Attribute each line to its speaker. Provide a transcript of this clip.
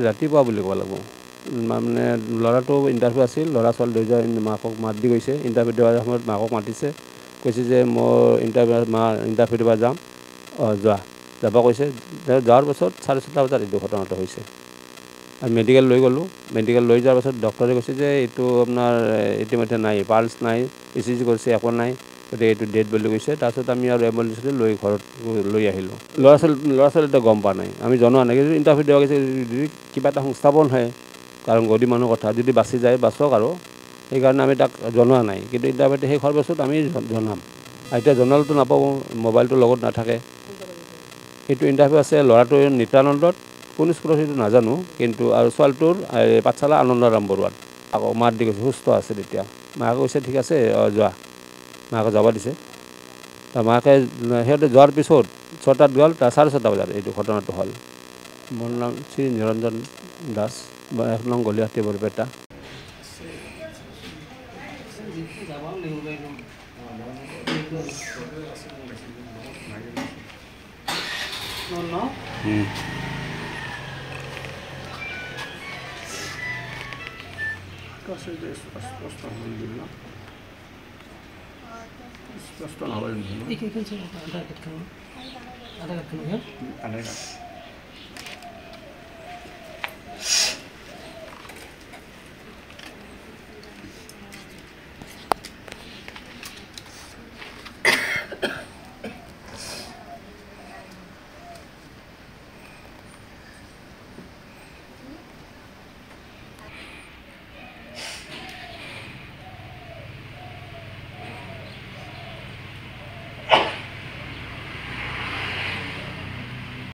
Speaker 1: ৰাতিপুৱা বুলি ক'ব লাগিব মানে ল'ৰাটো ইণ্টাৰভিউ আছিল ল'ৰা ছোৱালী দুয়োজন মাকক মাত দি গৈছে ইণ্টাৰভিউ দিয়াৰ সময়ত মাকক মাতিছে কৈছে যে মই ইণ্টাৰভিউ দিব যাম যাব কৈছে যোৱাৰ পাছত 6:30 বজাত এইটো ঘটনাটো হৈছে আৰু মেডিকেল লৈ গ'লোঁ মেডিকেল লৈ যোৱাৰ পাছত ডক্টৰে কৈছে যে এইটো আপোনাৰ ইতিমধ্যে নাই পালছ নাই ECG কৰিছে একো নাই গতিকে এইটো ডেড বুলি কৈছে তাৰপিছত আমি আৰু এম্বুলেঞ্চত লৈ ঘৰত লৈ আহিলোঁ ল'ৰা ছোৱালীটো গম পোৱা নাই আমি জনোৱা নাই কিন্তু ইণ্টাৰভিউ দিয়া গৈছে কিবা এটা সংস্থাপন হয় কাৰণ গৰীব মানুহৰ কথা যদি বাচি যায় বাচক আৰু সেইকাৰণে আমি তাক জনোৱা নাই কিন্তু ইণ্টাৰভিউটো শেষ হোৱাৰ পাছত আমি জনাম এতিয়া জনালেতো নাপাব মোবাইলটো লগত নাথাকে সেইটো ইণ্টাৰভিউ আছে ল'ৰাটোৰ নিত্যানন্দত কোন স্কুলত সেইটো নাজানো কিন্তু আৰু ছোৱালীটোৰ পাঠশালা আনন্দৰাম বৰুৱাত আকৌ মাত দি গৈছে সুস্থ আছে তেতিয়া মাকে কৈছে ঠিক আছে যোৱা মাকে যাব দিছে মাকে সিহঁতে যোৱাৰ পিছত 6টাত গ'ল 6:30 বজাত এইটো ঘটনাটো হ'ল মোৰ নাম শ্ৰী নিৰঞ্জন দাস 1 নং গলিহাটী বৰপেটা
Speaker 2: Adat